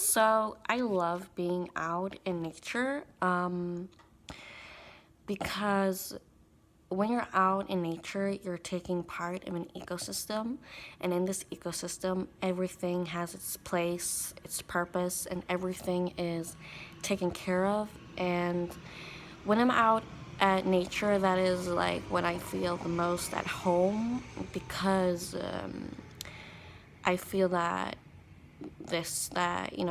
So I love being out in nature because when you're out in nature, you're taking part in an ecosystem. And in this ecosystem, everything has its place, its purpose, and everything is taken care of. And when I'm out at nature, that is like when I feel the most at home because I feel that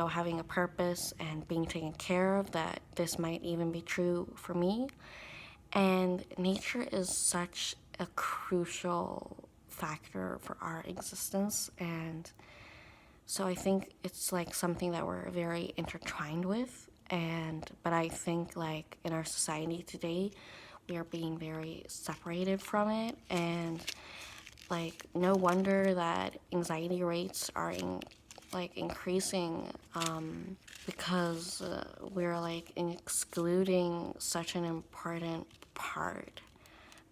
having a purpose and being taken care of, that this might even be true for me. And nature is such a crucial factor for our existence. And so I think it's like something that we're very intertwined with. But I think like in our society today, we are being very separated from it. And like no wonder that anxiety rates are increasing because we're like excluding such an important part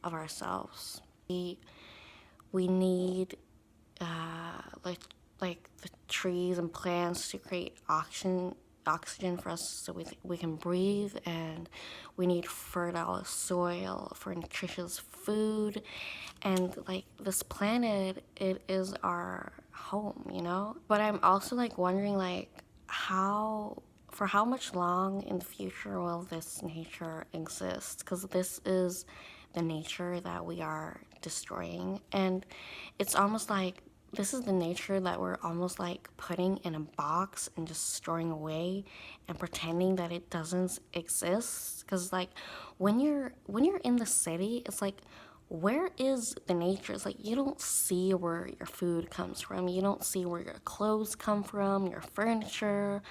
of ourselves. We need like the trees and plants to create oxygen for us so we can breathe, and we need fertile soil for nutritious food. And like this planet, it is our home. But I'm also like wondering like how much long in the future will this nature exist, because this is the nature that we are destroying. And it's almost like this is the nature that we're almost like putting in a box and just storing away and pretending that it doesn't exist. Because like when you're in the city, it's like, where is the nature? It's like you don't see where your food comes from, you don't see where your clothes come from, your furniture,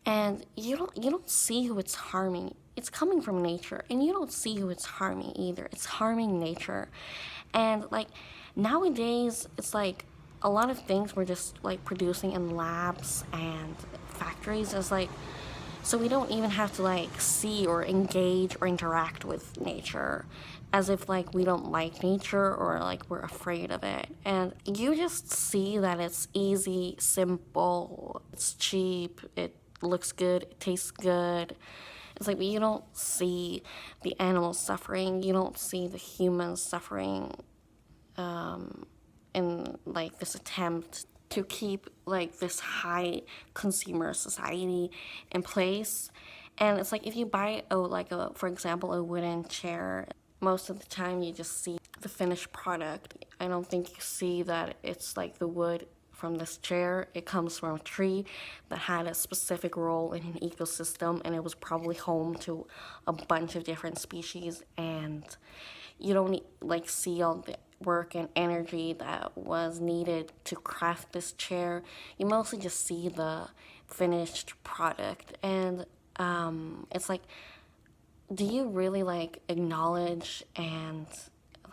and you don't see who it's harming. It's coming from nature, and you don't see who it's harming either. It's harming nature. And like nowadays, it's like a lot of things we're just like producing in labs and factories is like, so we don't even have to like see or engage or interact with nature, as if like we don't like nature or like we're afraid of it. And you just see that it's easy, simple, it's cheap, it looks good, it tastes good. It's like you don't see the animals suffering, you don't see the humans suffering in like this attempt to keep like this high consumer society in place. And it's like if you buy for example, a wooden chair, most of the time you just see the finished product. I don't think you see that it's like the wood from this chair. It comes from a tree that had a specific role in an ecosystem, and it was probably home to a bunch of different species. And you don't like see all the work and energy that was needed to craft this chair. You mostly just see the finished product. And it's like, do you really like acknowledge and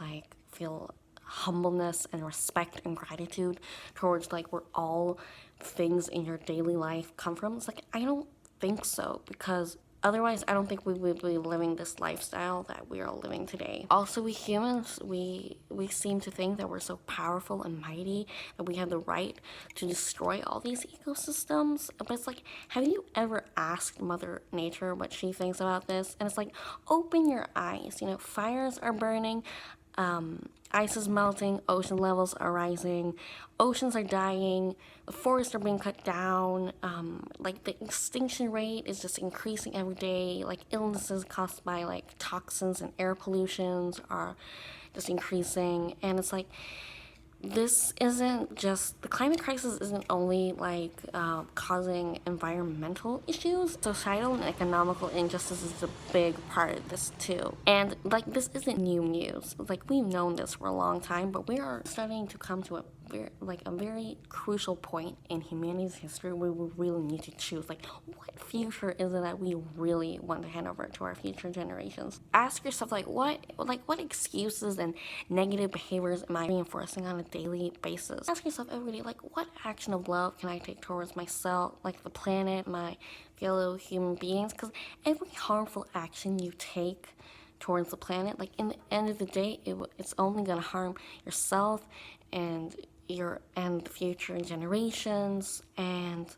like feel humbleness and respect and gratitude towards like where all things in your daily life come from? It's like, I don't think so, because otherwise I don't think we would be living this lifestyle that we are living today. Also, we humans, we seem to think that we're so powerful and mighty that we have the right to destroy all these ecosystems. But it's like, have you ever asked Mother Nature what she thinks about this? And it's like, open your eyes. Fires are burning, ice is melting, ocean levels are rising, oceans are dying, the forests are being cut down, like the extinction rate is just increasing every day, like illnesses caused by like toxins and air pollutions are just increasing. And it's like, this isn't just, the climate crisis isn't only like causing environmental issues. Societal and economical injustice is a big part of this too. And like, this isn't new news. Like, we've known this for a long time, but we are starting to come to a very crucial point in humanity's history where we really need to choose, like, what future is it that we really want to hand over to our future generations? Ask yourself, like, what excuses and negative behaviors am I reinforcing on a daily basis? Ask yourself every day, like, what action of love can I take towards myself, like the planet, my fellow human beings? Because every harmful action you take towards the planet, like, in the end of the day, it's only going to harm yourself and future generations. And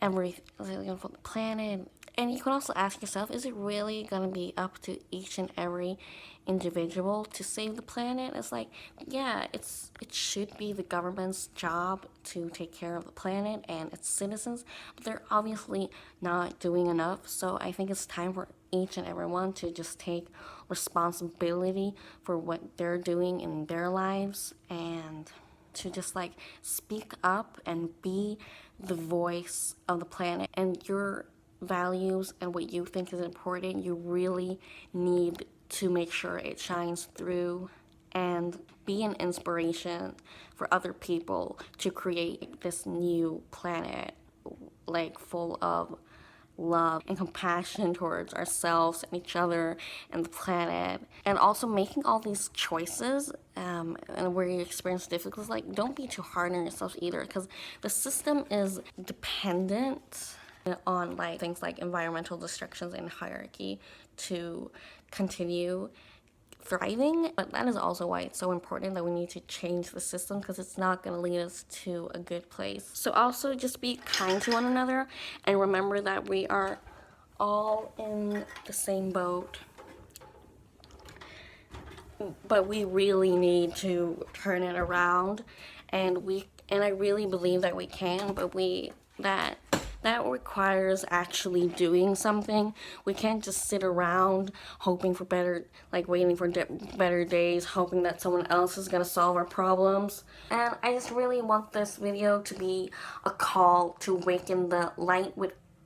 everything for the planet. And you can also ask yourself, is it really gonna be up to each and every individual to save the planet? It's like, yeah, it should be the government's job to take care of the planet and its citizens, but they're obviously not doing enough. So I think it's time for each and everyone to just take responsibility for what they're doing in their lives, and to just like speak up and be the voice of the planet. And your values and what you think is important, you really need to make sure it shines through and be an inspiration for other people to create this new planet, like full of love and compassion towards ourselves and each other and the planet. And also making all these choices, and where you experience difficulties, like don't be too hard on yourself either, because the system is dependent on like things like environmental destructions and hierarchy to continue thriving. But that is also why it's so important that we need to change the system, because it's not going to lead us to a good place. So also just be kind to one another and remember that we are all in the same boat, but we really need to turn it around. And I really believe that we can, but that requires actually doing something. We can't just sit around hoping for better, like waiting for better days, hoping that someone else is gonna solve our problems. And I just really want this video to be a call to awaken the light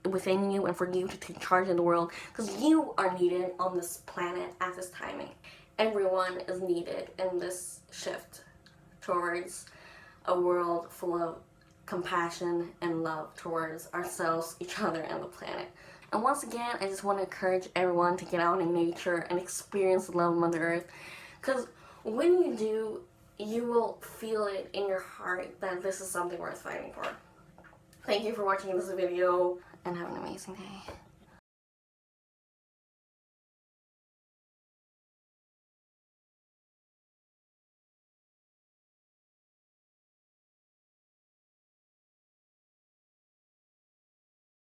within you and for you to take charge in the world, because you are needed on this planet at this timing. Everyone is needed in this shift towards a world full of compassion and love towards ourselves, each other, and the planet. And once again, I just want to encourage everyone to get out in nature and experience the love of Mother Earth, because when you do, you will feel it in your heart that this is something worth fighting for. Thank you for watching this video, and have an amazing day.